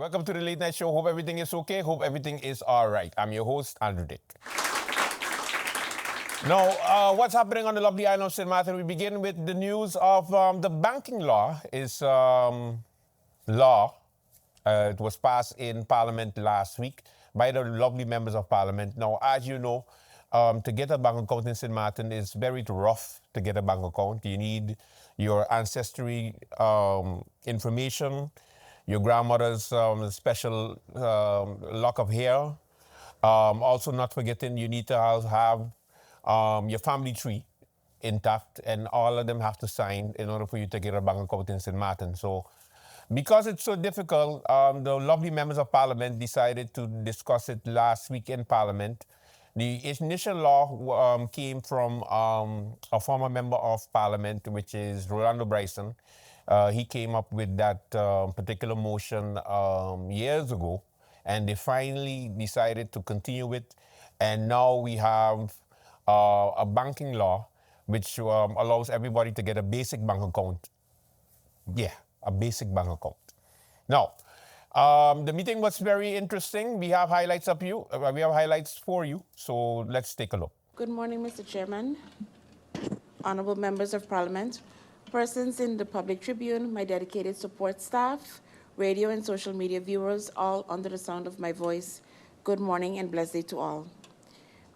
Welcome to the Late Night Show. Hope everything is okay. Hope everything is all right. I'm your host, Andrew Dick. Now, what's happening on the lovely island of St. Martin? We begin with the news of the banking law is law. It was passed in Parliament last week by the lovely members of Parliament. Now, as you know, to get a bank account in St. Martin is very rough to get a bank account. You need your ancestry information, your grandmother's special lock of hair. Also, not forgetting, you need to have your family tree intact, and all of them have to sign in order for you to get a bank account in St. Martin. So, because it's so difficult, the lovely members of Parliament decided to discuss it last week in Parliament. The initial law came from a former member of Parliament, which is Rolando Brison. He came up with that particular motion years ago, and they finally decided to continue it. And now we have a banking law which allows everybody to get a basic bank account. Yeah, a basic bank account. Now, the meeting was very interesting. We have highlights for you. So let's take a look. Good morning, Mr. Chairman, honorable members of Parliament, persons in the Public Tribune, my dedicated support staff, radio and social media viewers, all under the sound of my voice. Good morning and blessed day to all.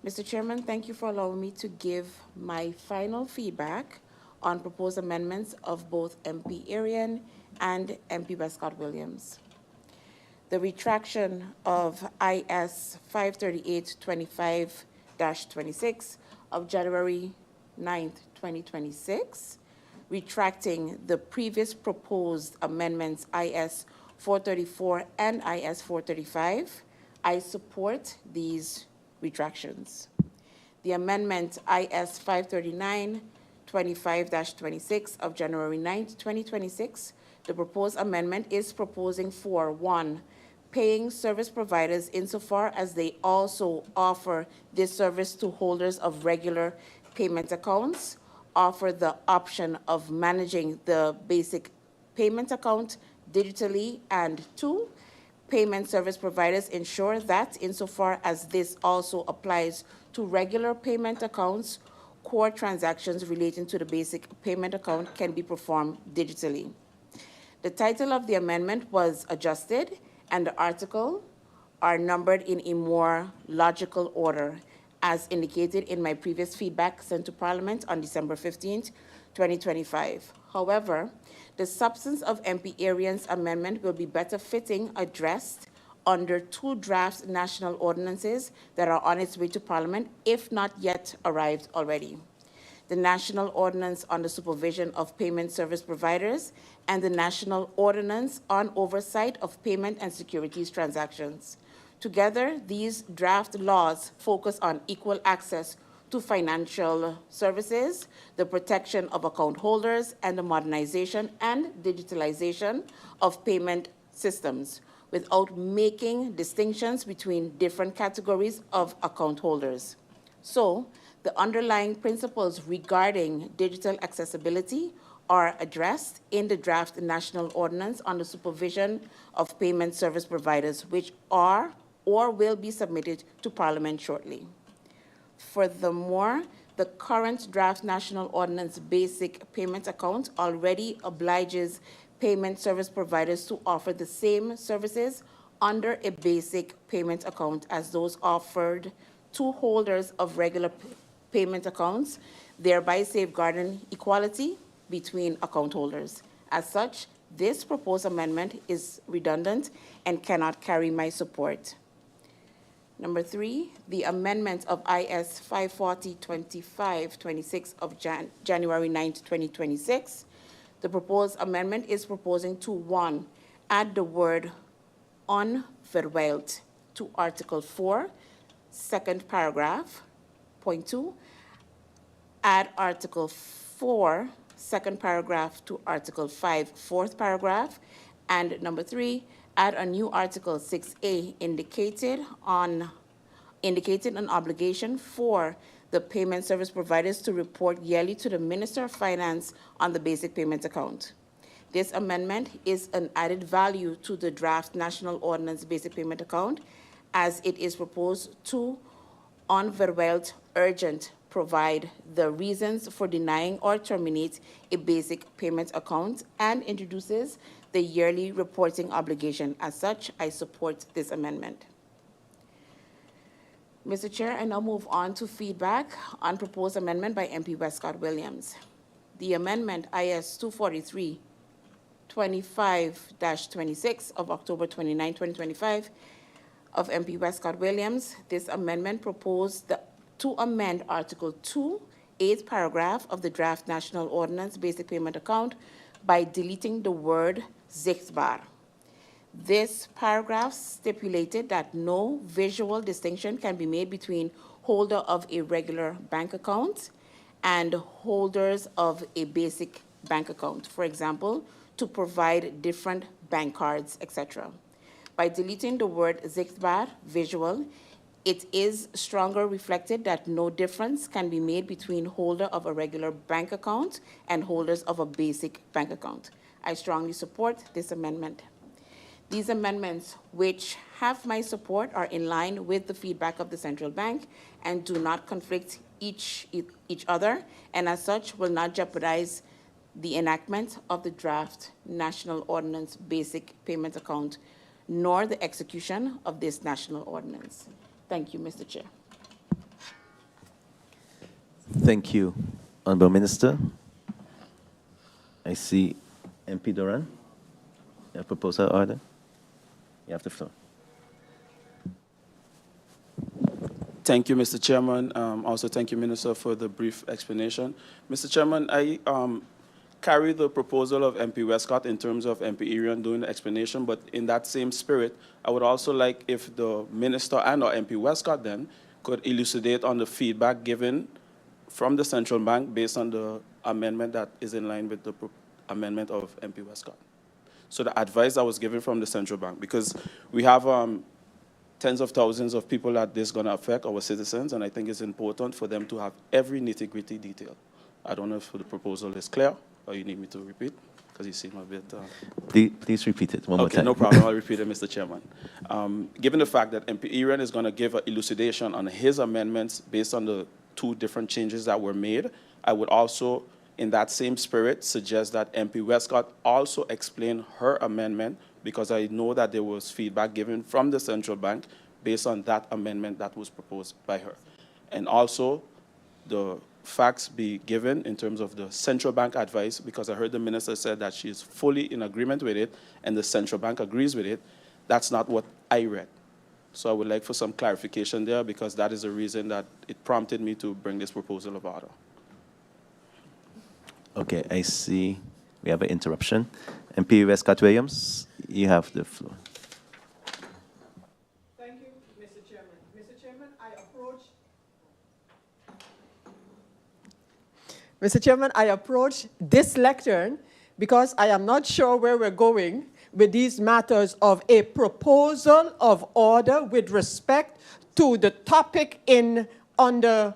Mr. Chairman, thank you for allowing me to give my final feedback on proposed amendments of both MP Arian and MP Westcott Williams. The retraction of IS 538-25-26 of January 9th, 2026, retracting the previous proposed amendments IS 434 and IS 435. I support these retractions. The amendment IS 539-25-26 of January 9th, 2026, the proposed amendment is proposing for 1, paying service providers insofar as they also offer this service to holders of regular payment accounts, offer the option of managing the basic payment account digitally, and 2, payment service providers ensure that insofar as this also applies to regular payment accounts, core transactions relating to the basic payment account can be performed digitally. The title of the amendment was adjusted, and the articles are numbered in a more logical order, as indicated in my previous feedback sent to Parliament on December 15th, 2025. However, the substance of MP Arian's amendment will be better fitting addressed under 2 draft national ordinances that are on its way to Parliament, if not yet arrived already. The National Ordinance on the Supervision of Payment Service Providers and the National Ordinance on Oversight of Payment and Securities Transactions. Together, these draft laws focus on equal access to financial services, the protection of account holders, and the modernization and digitalization of payment systems without making distinctions between different categories of account holders. So, the underlying principles regarding digital accessibility are addressed in the draft National Ordinance on the Supervision of Payment Service Providers, which are or will be submitted to Parliament shortly. Furthermore, the current draft National Ordinance Basic Payment Account already obliges payment service providers to offer the same services under a basic payment account as those offered to holders of regular payment accounts, thereby safeguarding equality between account holders. As such, this proposed amendment is redundant and cannot carry my support. Number 3, the amendment of IS 540-25-26 of January 9th, 2026. The proposed amendment is proposing to 1, add the word unverwijld to Article 4, second paragraph. Point 2, add Article 4, second paragraph to Article 5, fourth paragraph. And number 3, add a new Article 6A indicating an obligation for the payment service providers to report yearly to the Minister of Finance on the basic payment account. This amendment is an added value to the draft National Ordinance Basic Payment Account, as it is proposed to, on verwelt urgent, provide the reasons for denying or terminate a basic payment account and introduces the yearly reporting obligation. As such, I support this amendment. Mr. Chair, I now move on to feedback on proposed amendment by MP Westcott Williams. The amendment IS 243-25-26 of October 29, 2025 of MP Westcott Williams. This amendment proposed to amend Article 2, 8th paragraph of the draft National Ordinance Basic Payment Account by deleting the word zichtbaar. This paragraph stipulated that no visual distinction can be made between holder of a regular bank account and holders of a basic bank account, for example, to provide different bank cards, etc. By deleting the word zichtbaar, visual, it is stronger reflected that no difference can be made between holder of a regular bank account and holders of a basic bank account. I strongly support this amendment. These amendments, which have my support, are in line with the feedback of the Central Bank and do not conflict each other, and as such will not jeopardize the enactment of the draft National Ordinance Basic Payment Account, nor the execution of this national ordinance. Thank you, Mr. Chair. Thank you, Honourable Minister. I see MP Duran. You have proposal order. You have the floor. Thank you, Mr. Chairman. Also, thank you, Minister, for the brief explanation. Mr. Chairman, I carry the proposal of MP Westcott in terms of MP Irian doing the explanation, but in that same spirit, I would also like if the Minister and or MP Westcott then could elucidate on the feedback given from the Central Bank based on the amendment that is in line with the amendment of MP Westcott. So the advice that was given from the Central Bank, because we have tens of thousands of people that this is going to affect, our citizens, and I think it's important for them to have every nitty-gritty detail. I don't know if the proposal is clear, or you need me to repeat, because you seem a bit... Please repeat it one more time. Okay, no problem. I'll repeat it, Mr. Chairman. Given the fact that MP Irian is going to give an elucidation on his amendments based on the two different changes that were made, I would also, in that same spirit, suggest that MP Westcott also explain her amendment, because I know that there was feedback given from the Central Bank based on that amendment that was proposed by her. And also, the facts be given in terms of the Central Bank advice, because I heard the Minister said that she is fully in agreement with it and the Central Bank agrees with it. That's not what I read. So I would like for some clarification there, because that is the reason that it prompted me to bring this proposal of order. Okay, I see we have an interruption. MP Westcott Williams, you have the floor. Thank you, Mr. Chairman. Mr. Chairman, I approach this lectern because I am not sure where we're going with these matters of a proposal of order with respect to the topic under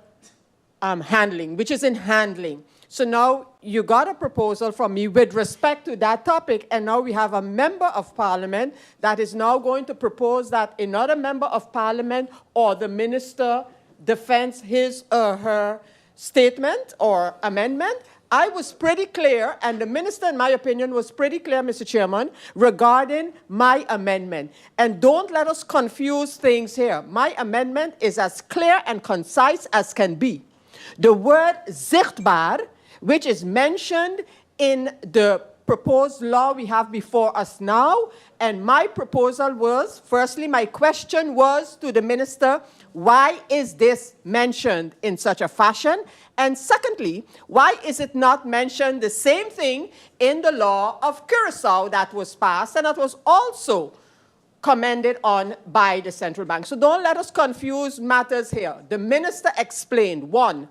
handling, which is in handling. So now you got a proposal from me with respect to that topic, and now we have a member of parliament that is now going to propose that another member of parliament or the minister defends his or her statement or amendment. I was pretty clear, and the minister, in my opinion, was pretty clear, Mr. Chairman, regarding my amendment. And don't let us confuse things here. My amendment is as clear and concise as can be. The word zichtbaar, which is mentioned in the proposed law we have before us now, and my proposal was, firstly, my question was to the minister, why is this mentioned in such a fashion? And secondly, why is it not mentioned the same thing in the law of Curaçao that was passed and that was also commented on by the Central Bank? So don't let us confuse matters here. The minister explained, one,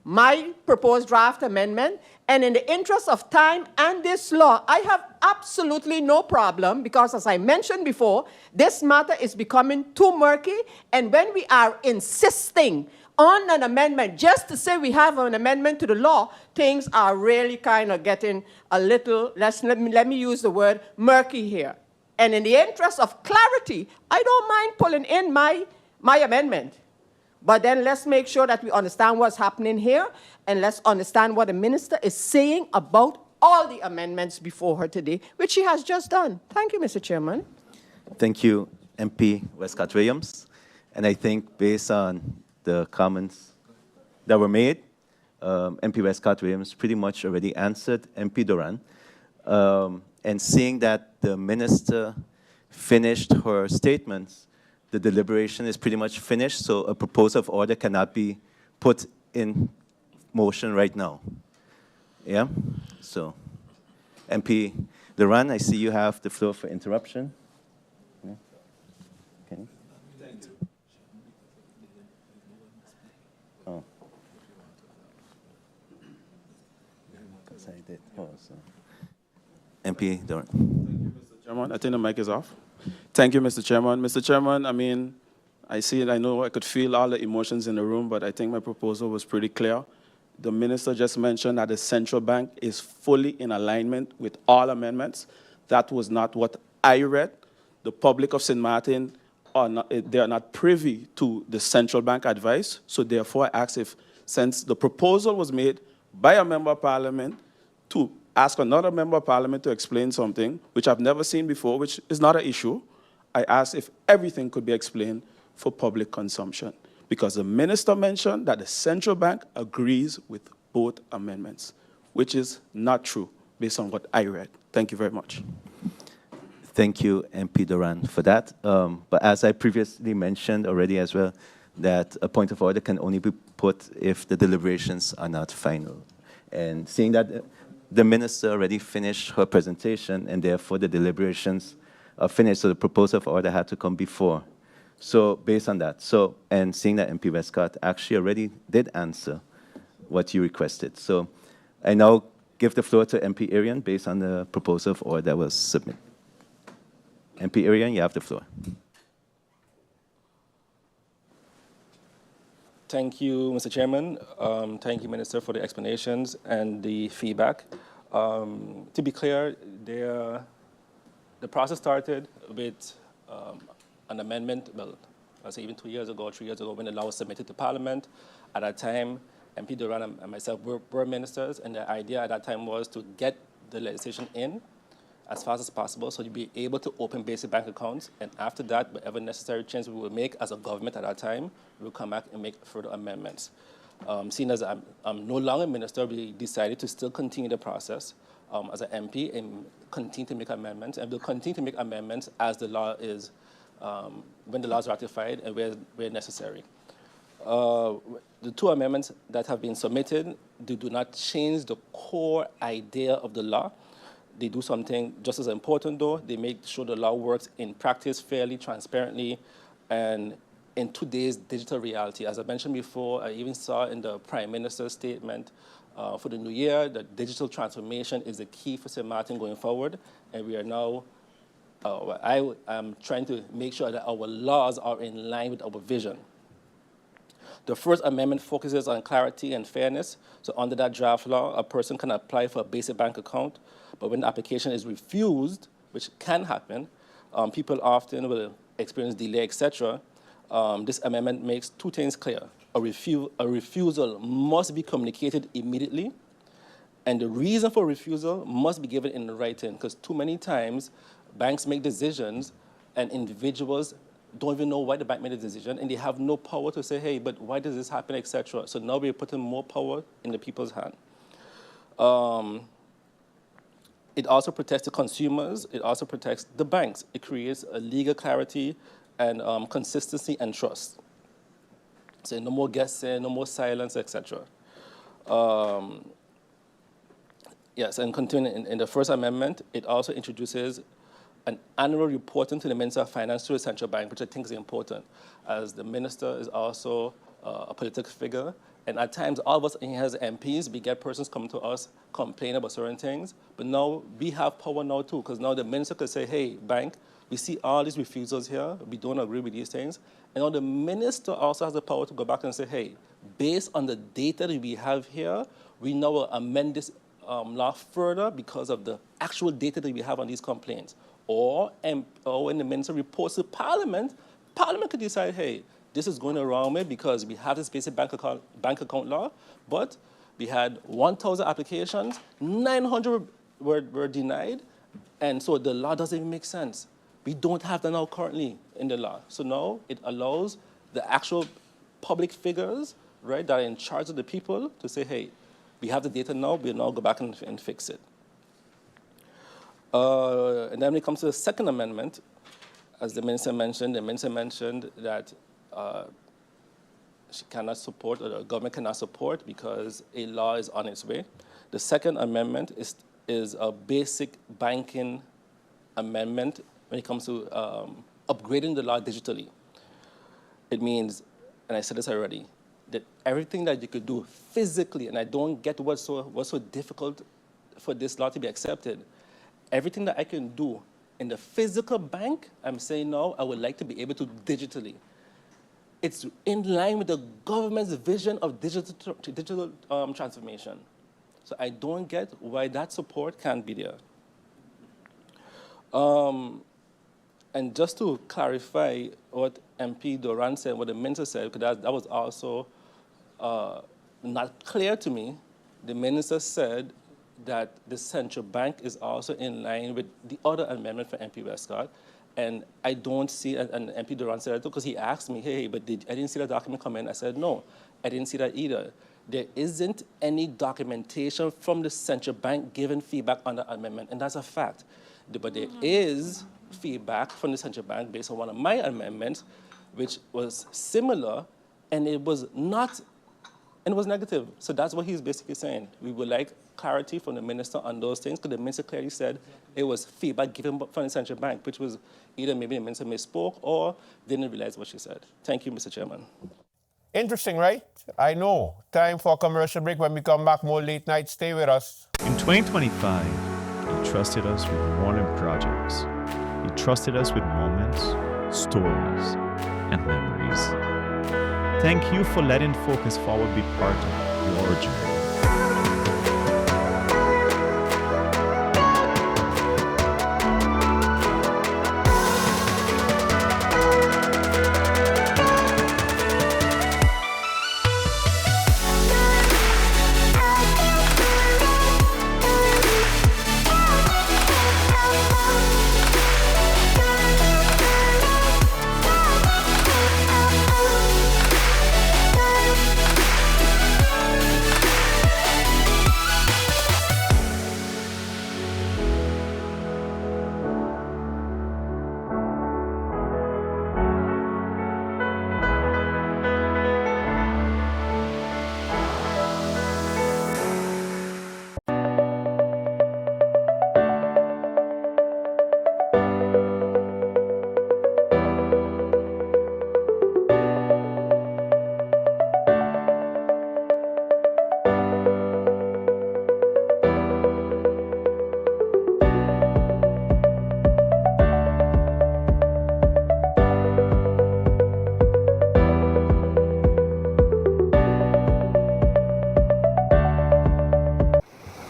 my proposed draft amendment, and in the interest of time and this law, I have absolutely no problem, because as I mentioned before, this matter is becoming too murky, and when we are insisting on an amendment, just to say we have an amendment to the law, things are really kind of getting a little, let me use the word, murky here. And in the interest of clarity, I don't mind pulling in my amendment. But then let's make sure that we understand what's happening here, and let's understand what the minister is saying about all the amendments before her today, which she has just done. Thank you, Mr. Chairman. Thank you, MP Westcott-Williams. And I think based on the comments that were made, MP Westcott-Williams pretty much already answered MP Duran. And seeing that the minister finished her statements, the deliberation is pretty much finished, so a proposal of order cannot be put in motion right now. Yeah? So, MP Duran, I see you have the floor for interruption. Yeah. Okay. Oh. Because I did pause. MP Duran. Mr. Chairman, I think the mic is off. Thank you, Mr. Chairman. Mr. Chairman, I mean, I see it, I know I could feel all the emotions in the room, but I think my proposal was pretty clear. The minister just mentioned that the central bank is fully in alignment with all amendments. That was not what I read. The public of St. Martin, they are not privy to the central bank advice, so therefore I ask if, since the proposal was made by a member of parliament to ask another member of parliament to explain something, which I've never seen before, which is not an issue, I asked if everything could be explained for public consumption. Because the minister mentioned that the central bank agrees with both amendments, which is not true based on what I read. Thank you very much. Thank you, MP Duran, for that. But as I previously mentioned already as well, that a point of order can only be put if the deliberations are not final. And seeing that the minister already finished her presentation, and therefore the deliberations are finished, so the proposal of order had to come before. So based on that, and seeing that MP Westcott actually already did answer what you requested. So I now give the floor to MP Arian based on the proposal of order that was submitted. MP Arian, you have the floor. Thank you, Mr. Chairman. Thank you, Minister, for the explanations and the feedback. To be clear, the process started with an amendment, well, I'll say even 2 years ago, 3 years ago, when the law was submitted to Parliament. At that time, MP Duran and myself were ministers, and the idea at that time was to get the legislation in as fast as possible so you'd be able to open basic bank accounts, and after that, whatever necessary change we would make as a government at that time, we'll come back and make further amendments. Seeing as I'm no longer minister, we decided to still continue the process as an MP and continue to make amendments, and we'll continue to make amendments as the law is, when the law is ratified and where necessary. The two amendments that have been submitted, they do not change the core idea of the law. They do something just as important, though. They make sure the law works in practice fairly, transparently, and in today's digital reality. As I mentioned before, I even saw in the Prime Minister's statement for the new year that digital transformation is the key for St. Martin going forward, and we are now, I am trying to make sure that our laws are in line with our vision. The first amendment focuses on clarity and fairness. So under that draft law, a person can apply for a basic bank account, but when the application is refused, which can happen, people often will experience delay, etc. This amendment makes two things clear. A refusal must be communicated immediately, and the reason for refusal must be given in writing, because too many times banks make decisions and individuals don't even know why the bank made a decision, and they have no power to say, hey, but why does this happen, etc. So now we're putting more power in the people's hand. It also protects the consumers. It also protects the banks. It creates a legal clarity and consistency and trust. So no more guessing, no more silence, etc. Yes, and continuing in the First Amendment, it also introduces an annual reporting to the Minister of Finance to the central bank, which I think is important, as the minister is also a political figure. And at times, all of us here as MPs, we get persons come to us, complain about certain things. But now we have power now too, because now the minister could say, hey, bank, We see all these refusals here. We don't agree with these things. And now the minister also has the power to go back and say, hey, based on the data that we have here, we now will amend this law further because of the actual data that we have on these complaints. Or when the minister reports to Parliament, Parliament could decide, hey, this is going around me because we have this basic bank account law, but we had 1,000 applications, 900 were denied, and so the law doesn't even make sense. We don't have that now currently in the law. So now it allows the actual public figures, right, that are in charge of the people to say, hey, we have the data now, we'll now go back and fix it. And then when it comes to the second amendment, as the minister mentioned that she cannot support, or the government cannot support because a law is on its way. The second amendment is a basic banking amendment when it comes to upgrading the law digitally. It means, and I said this already, that everything that you could do physically, and I don't get what's so difficult for this law to be accepted, everything that I can do in the physical bank, I'm saying now I would like to be able to digitally. It's in line with the government's vision of digital transformation. So I don't get why that support can't be there. And just to clarify what MP Duran said, what the minister said, because that was also not clear to me. The minister said that the central bank is also in line with the other amendment for MP Westcott. And I don't see, and MP Duran said that because he asked me, hey, but I didn't see that document come in. I said, no, I didn't see that either. There isn't any documentation from the central bank giving feedback on the amendment, and that's a fact. But there is feedback from the central bank based on one of my amendments, which was similar, and it was not, and it was negative. So that's what he's basically saying. We would like clarity from the minister on those things, because the minister clearly said it was feedback given from the central bank, which was either maybe the minister misspoke or didn't realize what she said. Thank you, Mr. Chairman. Interesting, right? I know. Time for a commercial break. When we come back, more late night. Stay with us. In 2025, you trusted us with more than projects. You trusted us with moments, stories, and memories. Thank you for letting Focus Forward be part of your journey.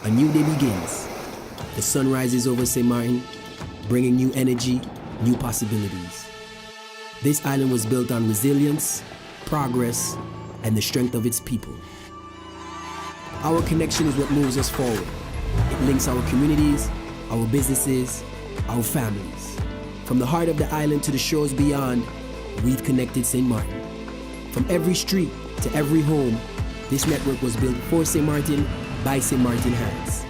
A new day begins. The sun rises over St. Martin, bringing new energy, new possibilities. This island was built on resilience, progress, and the strength of its people. Our connection is what moves us forward. It links our communities, our businesses, our families. From the heart of the island to the shores beyond, we've connected St. Martin. From every street to every home, this network was built for St. Martin by St. Martin hands.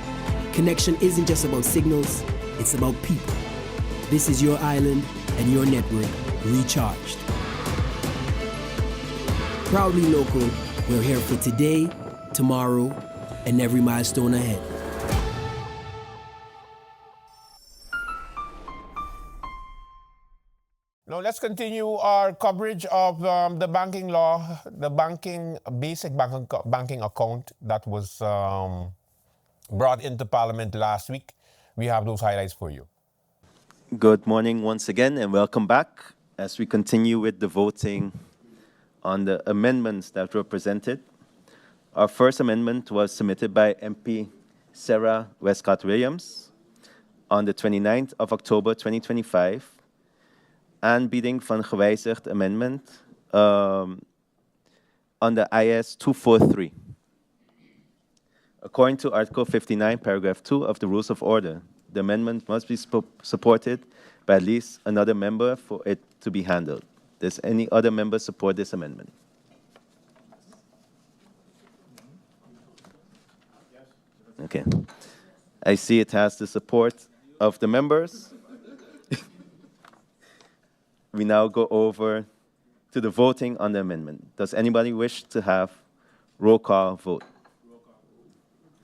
Connection isn't just about signals, it's about people. This is your island and your network recharged. Proudly local, we're here for today, tomorrow, and every milestone ahead. Now let's continue our coverage of the banking law, the basic banking account that was brought into Parliament last week. We have those highlights for you. Good morning once again and welcome back as we continue with the voting on the amendments that were presented. Our first amendment was submitted by MP Sarah Westcott-Williams on the 29th of October 2025. Aanbieding van gewijzigd amendment on the IS 243. According to Article 59, Paragraph 2 of the Rules of Order, the amendment must be supported by at least another member for it to be handled. Does any other member support this amendment? Okay. I see it has the support of the members. We now go over to the voting on the amendment. Does anybody wish to have roll call vote?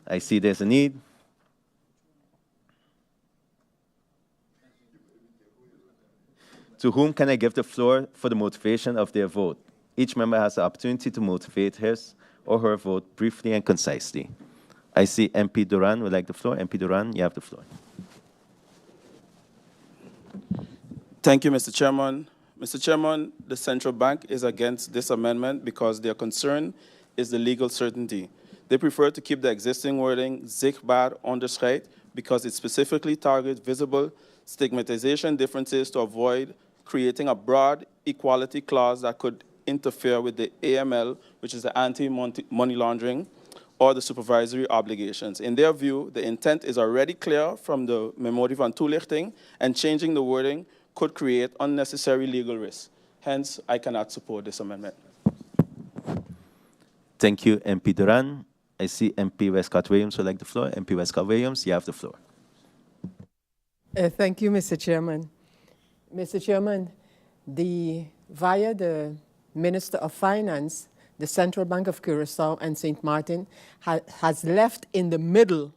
I see there's a need. To whom can I give the floor for the motivation of their vote? Each member has the opportunity to motivate his or her vote briefly and concisely. I see MP Duran would like the floor. MP Duran, you have the floor. Thank you, Mr. Chairman. Mr. Chairman, the central bank is against this amendment because their concern is the legal certainty. They prefer to keep the existing wording zichtbaar onderscheid because it specifically targets visible stigmatization differences to avoid creating a broad equality clause that could interfere with the AML, which is the anti-money laundering, or the supervisory obligations. In their view, the intent is already clear from the Memorie van Toelichting, and changing the wording could create unnecessary legal risks. Hence, I cannot support this amendment. Thank you, MP Duran. I see MP Westcott-Williams would like the floor. MP Westcott-Williams, you have the floor. Thank you, Mr. Chairman. Mr. Chairman, via the Minister of Finance, the Central Bank of Curaçao and St. Martin has left in the middle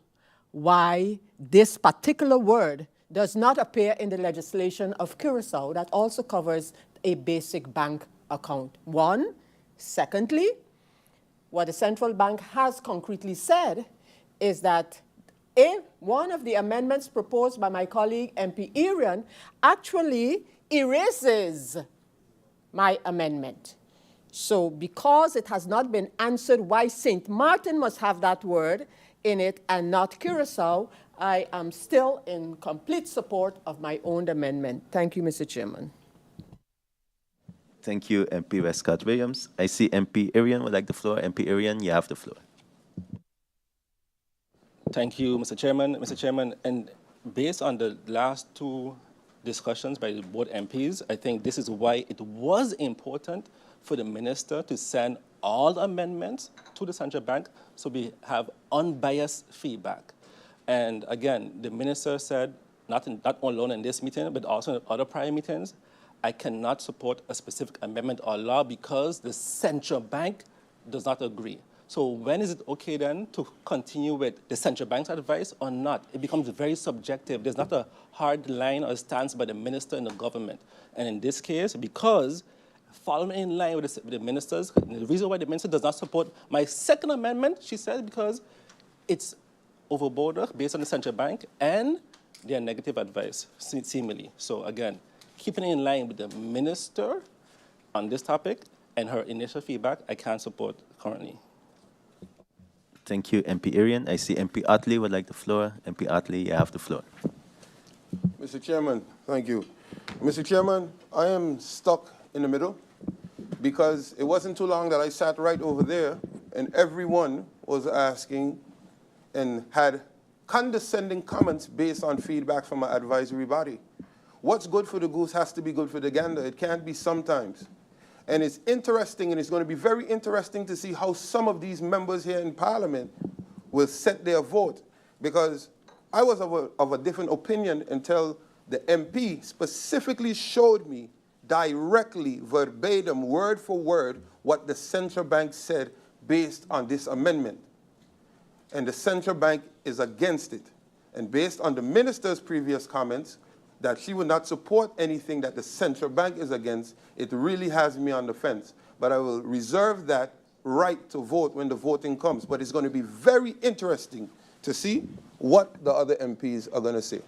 why this particular word does not appear in the legislation of Curaçao that also covers a basic bank account. One. Secondly, what the central bank has concretely said is that one of the amendments proposed by my colleague MP Irian actually erases my amendment. So because it has not been answered why St. Martin must have that word in it and not Curaçao, I am still in complete support of my own amendment. Thank you, Mr. Chairman. Thank you, MP Westcott-Williams. I see MP Irian would like the floor. MP Irian, you have the floor. Thank you, Mr. Chairman. Mr. Chairman, and based on the last two discussions by both MPs, I think this is why it was important for the minister to send all the amendments to the central bank so we have unbiased feedback. And again, the minister said, not alone in this meeting, but also in other prior meetings, I cannot support a specific amendment or law because the central bank does not agree. So when is it okay then to continue with the central bank's advice or not? It becomes very subjective. There's not a hard line or stance by the minister and the government. And in this case, because following in line with the ministers, the reason why the minister does not support my second amendment, she said, because it's overboard based on the central bank and their negative advice, seemingly. So again, keeping in line with the minister on this topic and her initial feedback, I can't support currently. Thank you, MP Irian. I see MP Utley would like the floor. MP Utley, you have the floor. Mr. Chairman, thank you. Mr. Chairman, I am stuck in the middle because it wasn't too long that I sat right over there and everyone was asking and had condescending comments based on feedback from an advisory body. What's good for the goose has to be good for the gander. It can't be sometimes. And it's interesting, and it's going to be very interesting to see how some of these members here in Parliament will set their vote. Because I was of a different opinion until the MP specifically showed me directly, verbatim, word for word, what the central bank said based on this amendment. And the central bank is against it. And based on the minister's previous comments, that she would not support anything that the central bank is against, it really has me on the fence. But I will reserve that right to vote when the voting comes. But it's going to be very interesting to see what the other MPs are going to say.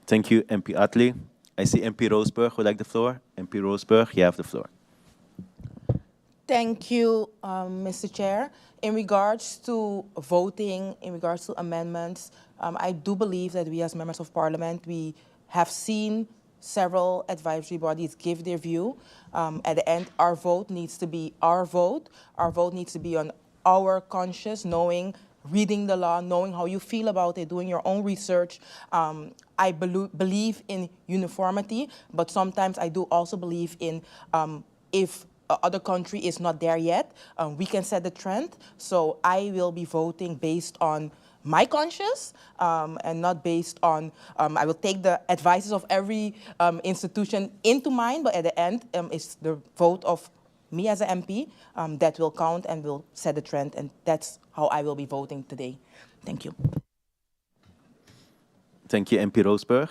Thank you, MP Utley. I see MP Roseburg would like the floor. MP Roseburg, you have the floor. Thank you, Mr. Chair. In regards to voting, in regards to amendments, I do believe that we as members of parliament, we have seen several advisory bodies give their view. At the end, our vote needs to be our vote. Our vote needs to be on our conscience, knowing, reading the law, knowing how you feel about it, doing your own research. I believe in uniformity, but sometimes I do also believe in if other country is not there yet, we can set the trend. So I will be voting based on my conscience and not based on, I will take the advices of every institution into mind, but at the end, it's the vote of me as an MP that will count and will set the trend, and that's how I will be voting today. Thank you. Thank you, MP Roseburg.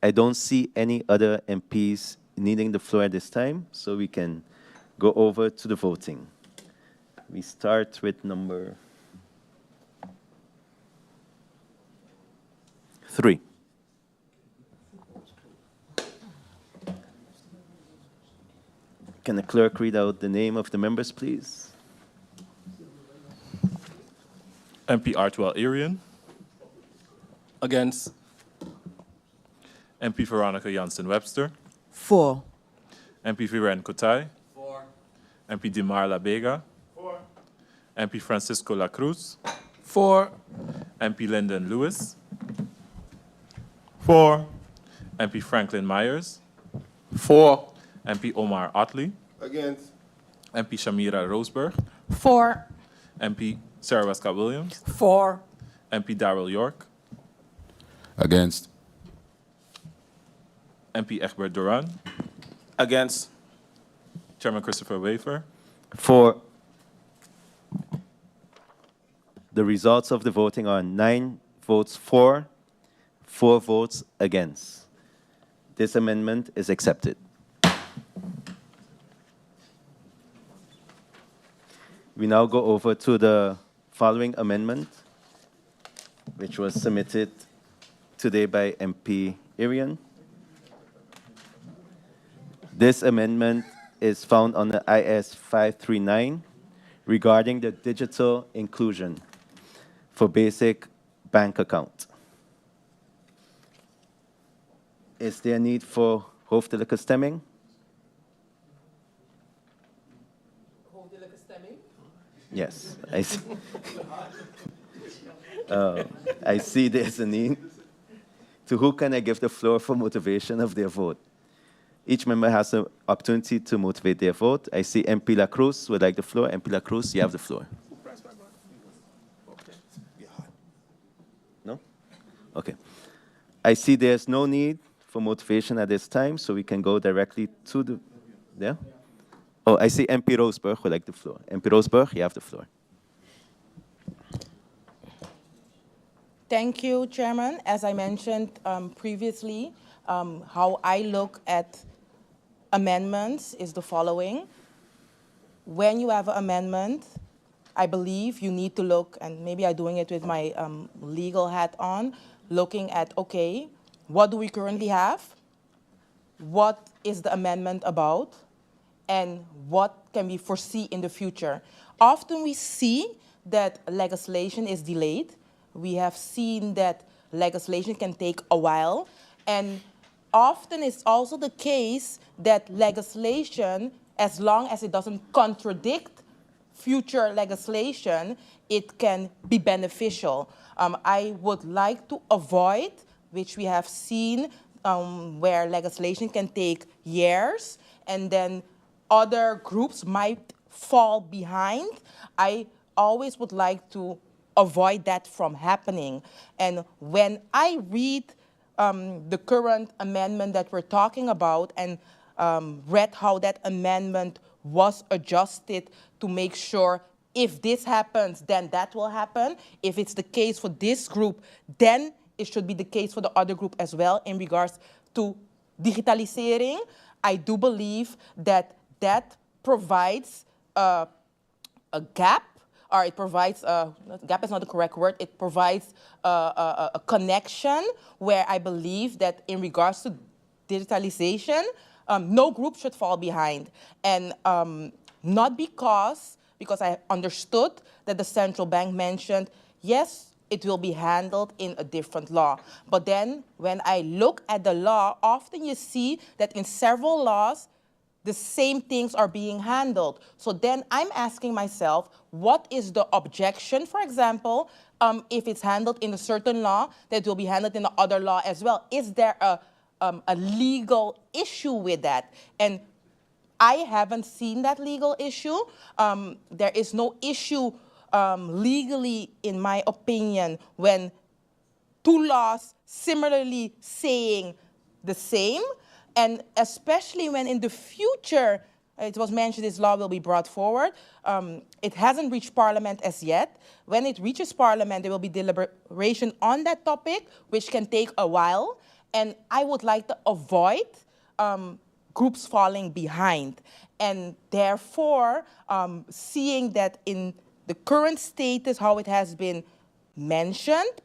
I don't see any other MPs needing the floor at this time, so we can go over to the voting. We start with number 3. Can the clerk read out the name of the members, please? MP Artwell Arian. Against. MP Veronica Jansen-Webster. 4. MP Viren Kotai. 4. MP Dimar La Vega. 4. MP Francisco La Cruz. 4. MP Lyndon Lewis. 4. MP Franklin Myers. 4. MP Omar Otley. Against. MP Shamira Roseburg. 4. MP Sarah Westcott Williams. 4. MP Darrell York. Against. MP Egbert Duran. Against. Chairman Christopher Wafer. 4. The results of the voting are 9 votes for, 4 votes against. This amendment is accepted. We now go over to the following amendment, which was submitted today by MP Arian. This amendment is found on the IS 539 regarding the digital inclusion for basic bank account. Is there a need for hoofdelijke stemming? Hoofdelijke stemming? Yes, I see. I see there's a need. To who can I give the floor for motivation of their vote? Each member has an opportunity to motivate their vote. I see MP La Cruz would like the floor. MP La Cruz, you have the floor. No? Okay. I see there's no need for motivation at this time, so we can go directly to the... Yeah? Oh, I see MP Roseburg would like the floor. MP Roseburg, you have the floor. Thank you, Chairman. As I mentioned previously, how I look at amendments is the following. When you have an amendment, I believe you need to look, and maybe I'm doing it with my legal hat on, looking at, okay, what do we currently have? What is the amendment about? And what can we foresee in the future? Often we see that legislation is delayed. We have seen that legislation can take a while. And often it's also the case that legislation, as long as it doesn't contradict future legislation, it can be beneficial. I would like to avoid, which we have seen, where legislation can take years and then other groups might fall behind. I always would like to avoid that from happening. And when I read the current amendment that we're talking about and read how that amendment was adjusted to make sure if this happens, then that will happen. If it's the case for this group, then it should be the case for the other group as well in regards to digitalisering. I do believe that that provides a gap or it provides, gap is not the correct word, it provides a connection where I believe that in regards to digitalization, no group should fall behind. And not because I understood that the central bank mentioned, yes, it will be handled in a different law. But then when I look at the law, often you see that in several laws, the same things are being handled. So then I'm asking myself, what is the objection, for example, if it's handled in a certain law, that will be handled in the other law as well? Is there a legal issue with that? And I haven't seen that legal issue. There is no issue legally, in my opinion, when two laws similarly saying the same, and especially when in the future, it was mentioned this law will be brought forward. It hasn't reached Parliament as yet. When it reaches Parliament, there will be deliberation on that topic, which can take a while. And I would like to avoid groups falling behind. And therefore, seeing that in the current status, how it has been mentioned,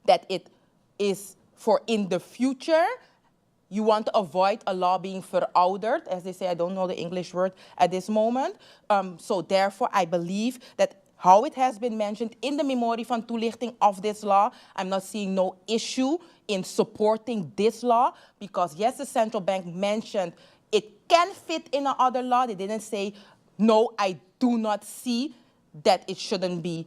that it is for in the future, you want to avoid a law being verouderd, as they say, I don't know the English word at this moment. So therefore, I believe that how it has been mentioned in the memorie van toelichting of this law, I'm not seeing no issue in supporting this law, because yes, the central bank mentioned it can fit in another law. They didn't say, no, I do not see that it shouldn't be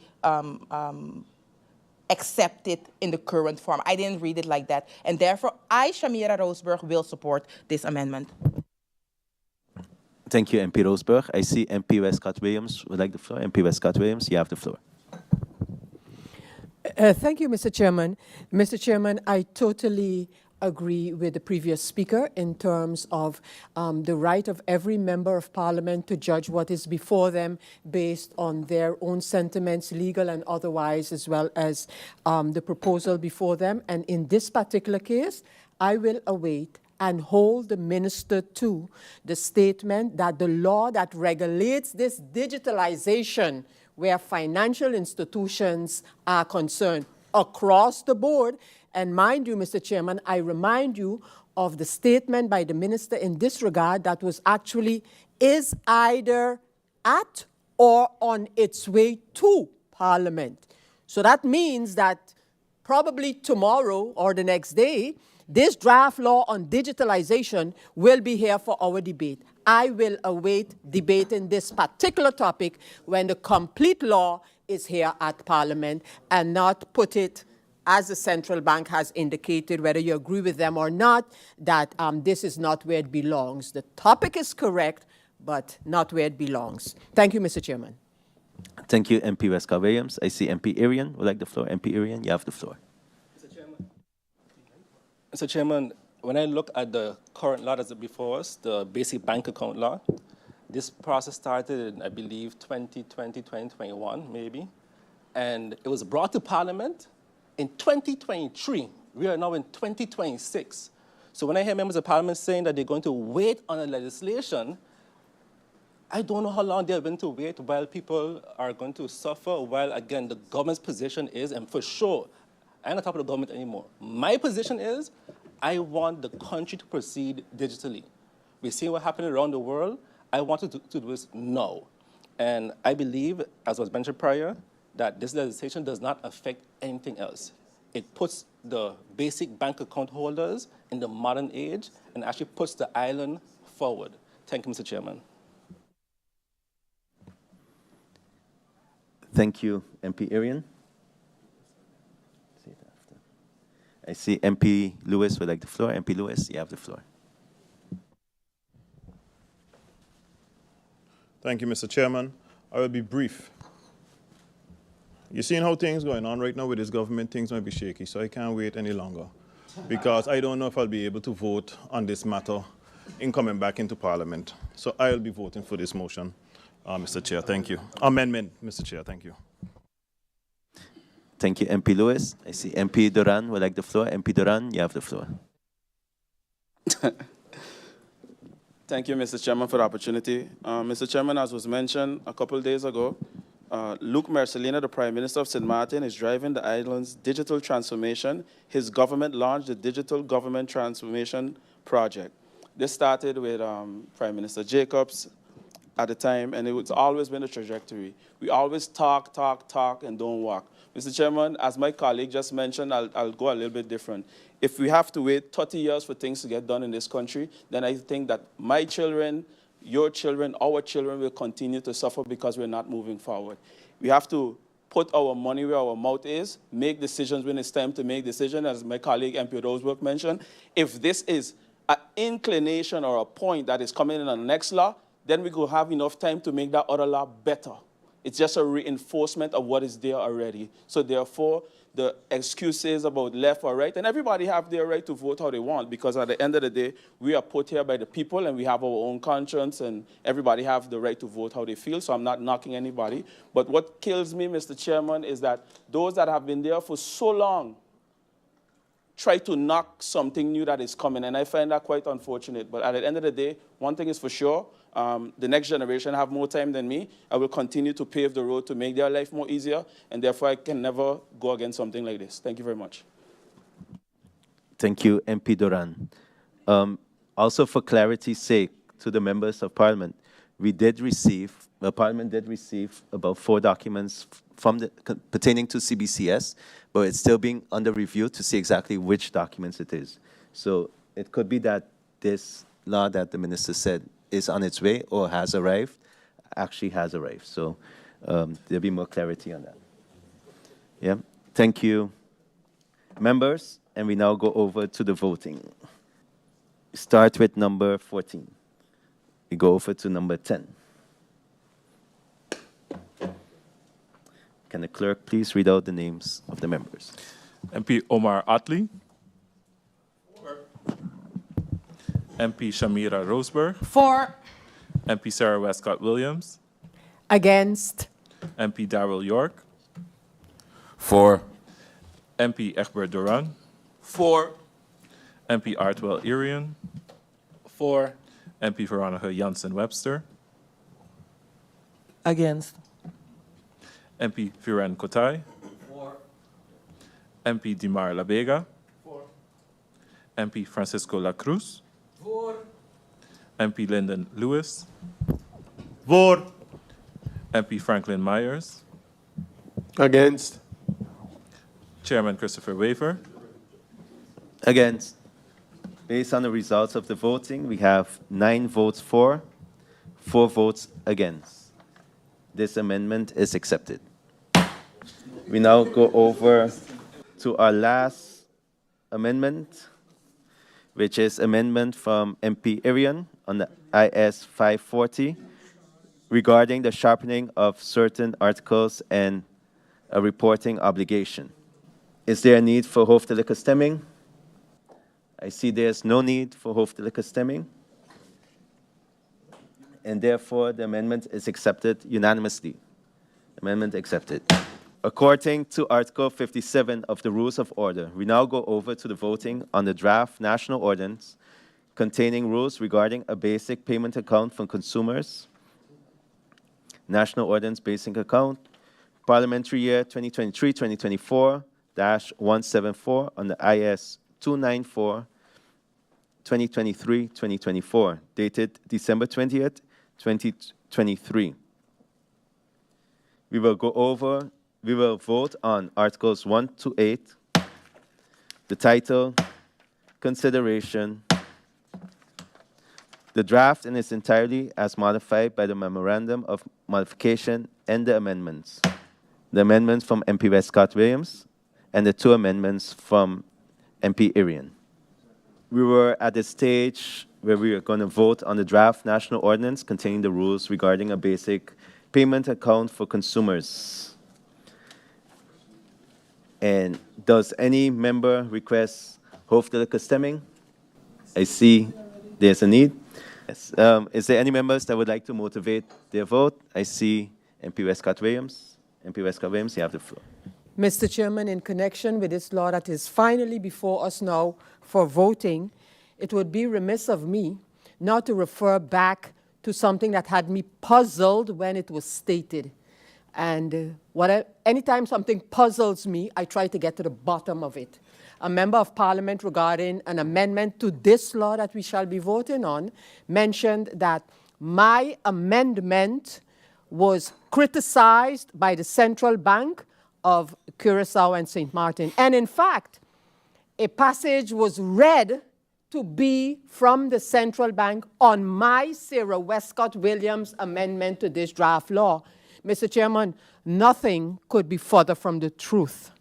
accepted in the current form. I didn't read it like that. And therefore, I, Shamira Roseberg, will support this amendment. Thank you, MP Roseberg. I see MP Westcott-Williams would like the floor. MP Westcott-Williams, you have the floor. Thank you, Mr. Chairman. Mr. Chairman, I totally agree with the previous speaker in terms of the right of every member of parliament to judge what is before them based on their own sentiments, legal and otherwise, as well as the proposal before them. And in this particular case, I will await and hold the minister to the statement that the law that regulates this digitalization where financial institutions are concerned across the board. And mind you, Mr. Chairman, I remind you of the statement by the minister in this regard that was actually is either at or on its way to Parliament. So that means that probably tomorrow or the next day, this draft law on digitalization will be here for our debate. I will await debating this particular topic when the complete law is here at Parliament, and not put it, as the central bank has indicated, whether you agree with them or not, that this is not where it belongs. The topic is correct, but not where it belongs. Thank you, Mr. Chairman. Thank you, MP Westcott-Williams. I see MP Arian would like the floor. MP Arian, you have the floor. Mr. Chairman, when I look at the current law that's before us, the basic bank account law, this process started in, I believe, 2020, 2021, maybe. And it was brought to Parliament in 2023. We are now in 2026. So when I hear members of Parliament saying that they're going to wait on the legislation, I don't know how long they're going to wait while people are going to suffer, while, again, the government's position is, and for sure, I'm not talking about the government anymore. My position is, I want the country to proceed digitally. We see what happened around the world. I want to do this now. And I believe, as was mentioned prior, that this legislation does not affect anything else. It puts the basic bank account holders in the modern age and actually puts the island forward. Thank you, Mr. Chairman. Thank you, MP Arian. I see MP Lewis would like the floor. MP Lewis, you have the floor. Thank you, Mr. Chairman. I will be brief. You're seeing how things going on right now with this government. Things might be shaky, so I can't wait any longer, because I don't know if I'll be able to vote on this matter in coming back into Parliament. So I'll be voting for this motion, Mr. Chair. Thank you. Amendment, Mr. Chair. Thank you. Thank you, MP Lewis. I see MP Duran would like the floor. MP Duran, you have the floor. Thank you, Mr. Chairman, for the opportunity. Mr. Chairman, as was mentioned a couple of days ago, Luke Marcelino, the Prime Minister of St. Martin, is driving the island's digital transformation. His government launched the Digital Government Transformation Project. This started with Prime Minister Jacobs at the time, and it's always been a trajectory. We always talk, and don't walk. Mr. Chairman, as my colleague just mentioned, I'll go a little bit different. If we have to wait 30 years for things to get done in this country, then I think that my children, your children, our children will continue to suffer because we're not moving forward. We have to put our money where our mouth is, make decisions when it's time to make decisions, as my colleague MP Roseworth mentioned. If this is an inclination or a point that is coming in the next law, then we will have enough time to make that other law better. It's just a reinforcement of what is there already. So therefore, the excuses about left or right, and everybody have their right to vote how they want, because at the end of the day, we are put here by the people and we have our own conscience, and everybody have the right to vote how they feel, so I'm not knocking anybody. But what kills me, Mr. Chairman, is that those that have been there for so long try to knock something new that is coming, and I find that quite unfortunate. But at the end of the day, one thing is for sure, the next generation have more time than me. I will continue to pave the road to make their life more easier, and therefore I can never go against something like this. Thank you very much. Thank you, MP Duran. Also, for clarity's sake, to the members of Parliament, we did receive, Parliament did receive about 4 documents pertaining to CBCS, but it's still being under review to see exactly which documents it is. So it could be that this law that the minister said is on its way or has arrived, actually has arrived. So there'll be more clarity on that. Yeah, thank you, members. And we now go over to the voting. Start with number 14. We go over to number 10. Can the clerk please read out the names of the members? MP Omar Atli. MP Shamira Roseberg. For. MP Sarah Westcott Williams. Against. MP Darrell York. For. MP Egbert Duran. For. MP Artwell Irian. For. MP Veronica Janssen Webster. Against. MP Firen Kotai. For. MP Dimar Labega. For. MP Francisco La Cruz. For. MP Lyndon Lewis. For. MP Franklin Myers. Against. Chairman Christopher Waver. Against. Based on the results of the voting, we have 9 votes for, 4 votes against. This amendment is accepted. We now go over to our last amendment, which is amendment from MP Irian on the IS 540 regarding the sharpening of certain articles and a reporting obligation. Is there a need for hoofdelijke stemming? I see there's no need for hoofdelijke stemming, and therefore the amendment is accepted unanimously. Amendment accepted. According to Article 57 of the Rules of Order, we now go over to the voting on the draft national ordinance containing rules regarding a basic payment account for consumers, National Ordinance Basic Account, Parliamentary Year 2023-2024-174 on the IS 294 2023-2024, dated December 20th, 2023. We will vote on Articles 1 to 8, the title, consideration, the draft in its entirety as modified by the Memorandum of Modification and the amendments. The amendments from MP Westcott Williams and the 2 amendments from MP Irian. We were at the stage where we were going to vote on the draft national ordinance containing the rules regarding a basic payment account for consumers. And does any member request hoofdelijke stemming? I see there's a need. Yes. Is there any members that would like to motivate their vote? I see MP Westcott Williams. MP Westcott Williams, you have the floor. Mr. Chairman, in connection with this law that is finally before us now for voting, it would be remiss of me not to refer back to something that had me puzzled when it was stated. And anytime something puzzles me, I try to get to the bottom of it. A member of Parliament regarding an amendment to this law that we shall be voting on mentioned that my amendment was criticized by the Central Bank of Curaçao and St. Martin. And in fact, a passage was read to be from the Central Bank on my Sarah Westcott Williams amendment to this draft law. Mr. Chairman, nothing could be further from the truth.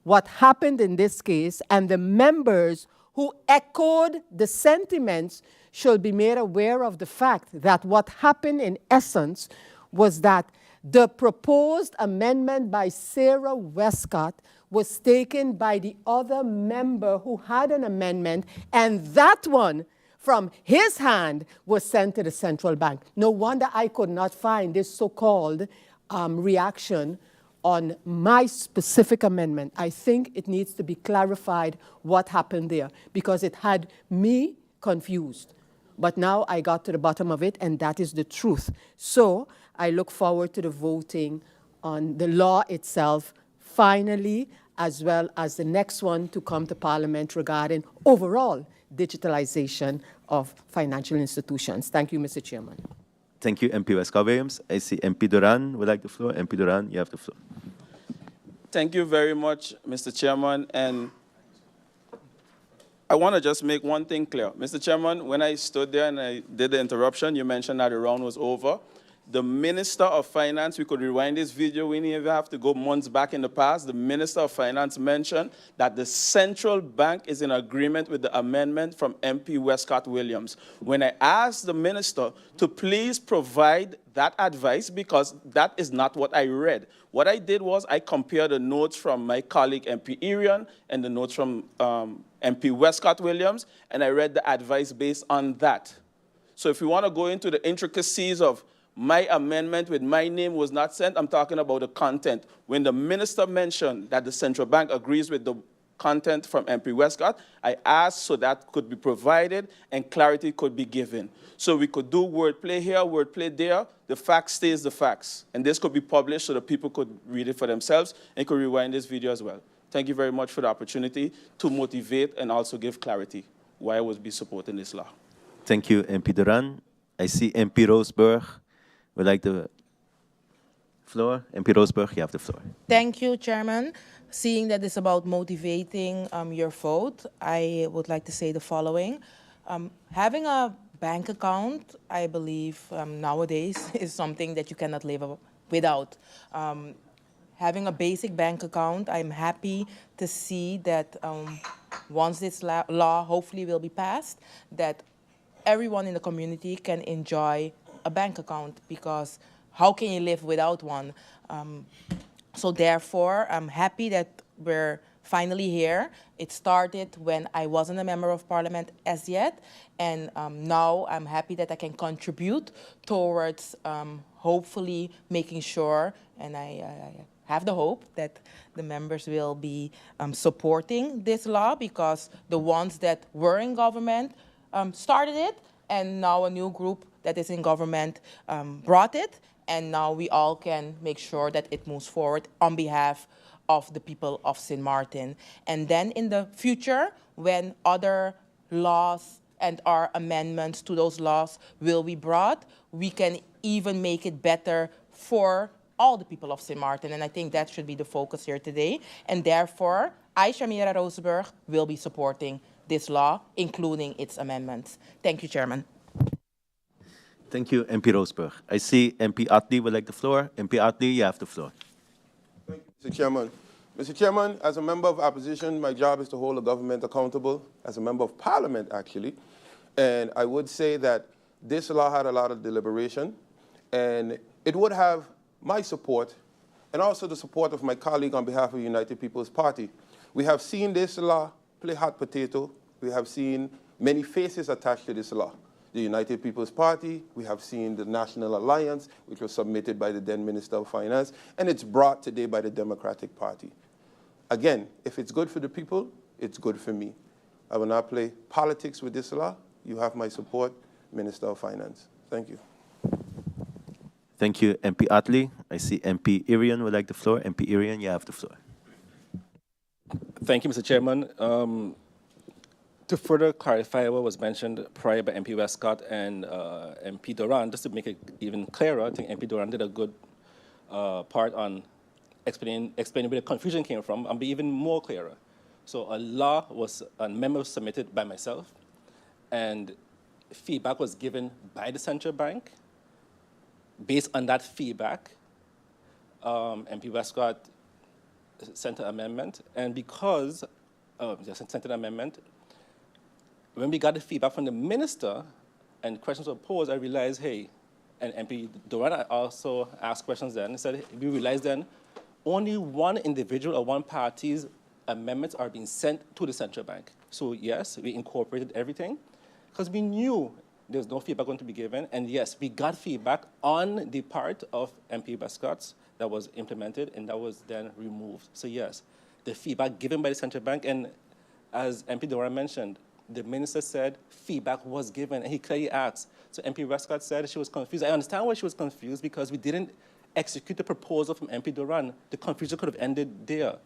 What happened in this case, and the members who echoed the sentiments should be made aware of the fact that what happened in essence was that the proposed amendment by Sarah Westcott was taken by the other member who had an amendment, and that one from his hand was sent to the central bank. No wonder I could not find this so-called reaction on my specific amendment. I think it needs to be clarified what happened there, because it had me confused. But now I got to the bottom of it, and that is the truth. So I look forward to the voting on the law itself finally, as well as the next one to come to Parliament regarding overall digitalization of financial institutions. Thank you, Mr. Chairman. Thank you, MP Westcott-Williams. I see MP Duran would like the floor. MP Duran, you have the floor. Thank you very much, Mr. Chairman. And I want to just make one thing clear. Mr. Chairman, when I stood there and I did the interruption, you mentioned that the round was over. The Minister of Finance, we could rewind this video, we didn't even have to go months back in the past. The Minister of Finance mentioned that the central bank is in agreement with the amendment from MP Westcott-Williams. When I asked the Minister to please provide that advice, because that is not what I read. What I did was I compared the notes from my colleague MP Irian and the notes from MP Westcott-Williams, and I read the advice based on that. So if you want to go into the intricacies of my amendment with my name was not sent, I'm talking about the content. When the minister mentioned that the central bank agrees with the content from MP Westcott, I asked so that could be provided and clarity could be given. So we could do wordplay here, wordplay there. The fact stays the facts. And this could be published so that people could read it for themselves and could rewind this video as well. Thank you very much for the opportunity to motivate and also give clarity why I would be supporting this law. Thank you, MP Duran. I see MP Roseburg would like the floor. MP Roseburg, you have the floor. Thank you, Chairman. Seeing that it's about motivating your vote, I would like to say the following. Having a bank account, I believe nowadays is something that you cannot live without. Having a basic bank account, I'm happy to see that once this law hopefully will be passed, that everyone in the community can enjoy a bank account, because how can you live without one? So therefore, I'm happy that we're finally here. It started when I wasn't a member of Parliament as yet, and now I'm happy that I can contribute towards hopefully making sure, and I have the hope that the members will be supporting this law, because the ones that were in government started it, and now a new group that is in government brought it, and now we all can make sure that it moves forward on behalf of the people of St. Martin. And then in the future, when other laws and our amendments to those laws will be brought, we can even make it better for all the people of St. Martin. And I think that should be the focus here today. And therefore, I, Shamira Roseburg, will be supporting this law, including its amendments. Thank you, Chairman. Thank you, MP Roseburg. I see MP Attlee would like the floor. MP Attlee, you have the floor. Thank you, Mr. Chairman. Mr. Chairman, as a member of opposition, my job is to hold the government accountable, as a member of Parliament, actually. And I would say that this law had a lot of deliberation, and it would have my support and also the support of my colleague on behalf of the United People's Party. We have seen this law play hot potato. We have seen many faces attached to this law. The United People's Party, we have seen the National Alliance, which was submitted by the then Minister of Finance, and it's brought today by the Democratic Party. Again, if it's good for the people, it's good for me. I will not play politics with this law. You have my support, Minister of Finance. Thank you. Thank you, MP Attlee. I I see MP Irian would like the floor. MP Irian, you have the floor. Thank you, Mr. Chairman. To further clarify what was mentioned prior by MP Westcott and MP Duran, just to make it even clearer, I think MP Duran did a good part on explaining where the confusion came from and be even more clearer. So a memo was submitted by myself, and feedback was given by the central bank. Based on that feedback, MP Westcott sent an amendment, and because sent an amendment, when we got the feedback from the minister and questions were posed, I realized, hey, and MP Duran also asked questions then, and said, we realized then only one individual or one party's amendments are being sent to the central bank. So yes, we incorporated everything because we knew there was no feedback going to be given. And yes, we got feedback on the part of MP Westcott's that was implemented and that was then removed. So yes, the feedback given by the central bank, and as MP Duran mentioned, the minister said feedback was given, and he clearly asked. So MP Westcott said she was confused. I understand why she was confused, because we didn't execute the proposal from MP Duran. The confusion could have ended there.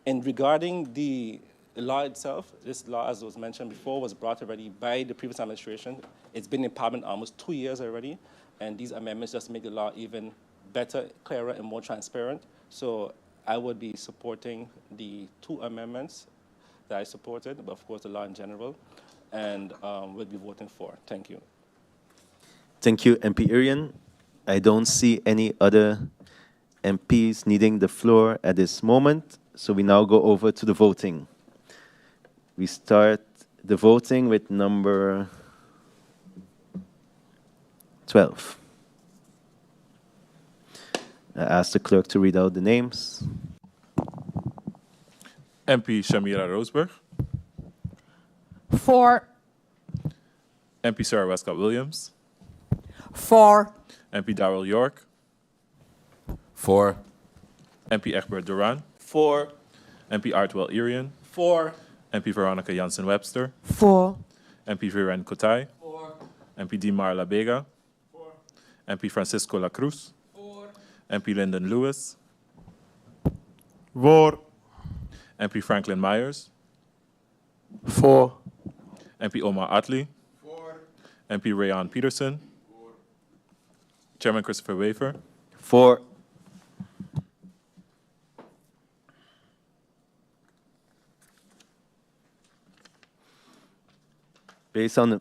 And regarding the law itself, this law, as was mentioned before, was brought already by the previous administration. It's been in Parliament almost 2 years already, and these amendments just make the law even better, clearer, and more transparent. So I would be supporting the 2 amendments that I supported, but of course the law in general, and will be voting for. Thank you. Thank you, MP Irian. I don't see any other MPs needing the floor at this moment, so we now go over to the voting. We start the voting with number 12. I ask the clerk to read out the names. MP Shamira Roseberg. For. MP Sarah Westcott Williams. For. MP Darrell York. For. MP Egbert Duran. For. MP Artwell Irian. For. MP Veronica Jansen Webster. For. MP Viren Kotai. For. MP Dimar La Vega. For. MP Francisco La Cruz. For. MP Lyndon Lewis. For. MP Franklin Myers. For. MP Omar Atley. For. MP Rayon Peterson. For. Chairman Christopher Wafer. For. Based on the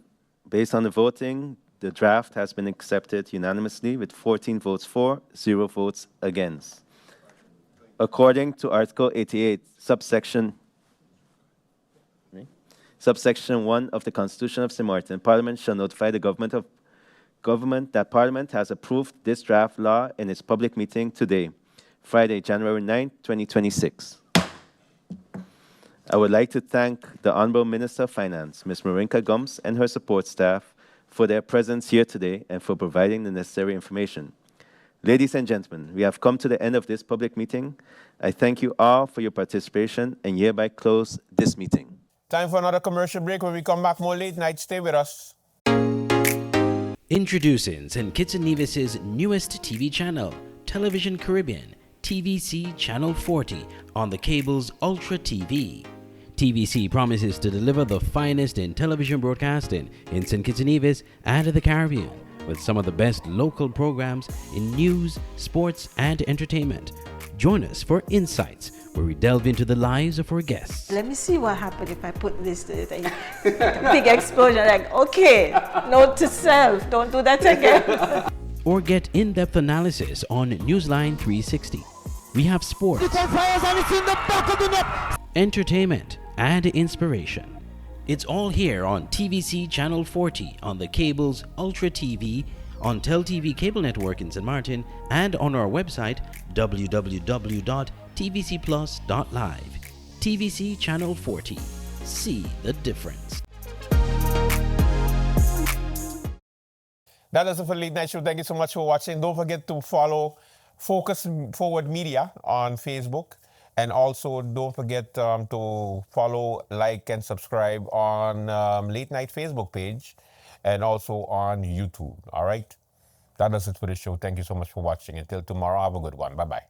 voting, the draft has been accepted unanimously with 14 votes for, 0 votes against. According to Article 88, subsection 1 of the Constitution of St. Martin, Parliament shall notify the government that Parliament has approved this draft law in its public meeting today, Friday, January 9, 2026. I would like to thank the Honourable Minister of Finance, Ms. Marinka Gums, and her support staff for their presence here today and for providing the necessary information. Ladies and gentlemen, we have come to the end of this public meeting. I thank you all for your participation and hereby close this meeting. Time for another commercial break. When we come back, more late night. Stay with us. Introducing St. Kitts and Nevis's newest TV channel, Television Caribbean, TVC Channel 40, on the cable's Ultra TV. TVC promises to deliver the finest in television broadcasting in St. Kitts and Nevis and the Caribbean, with some of the best local programs in news, sports, and entertainment. Join us for Insights, where we delve into the lives of our guests. Let me see what happens if I put this to it. Big explosion, like, okay, note to self, don't do that again. Or get in-depth analysis on Newsline 360. We have sports, entertainment, and inspiration. It's all here on TVC Channel 40 on the cable's Ultra TV, on TelTV Cable Network in St. Martin, and on our website www.tvcplus.live. TVC Channel 40. See the difference. That is it for Late Night Show. Thank you so much for watching. Don't forget to follow Focus Forward Media on Facebook. And also, don't forget to follow, like, and subscribe on Late Night Facebook page and also on YouTube. All right? That does it for the show. Thank you so much for watching. Until tomorrow, have a good one. Bye-bye.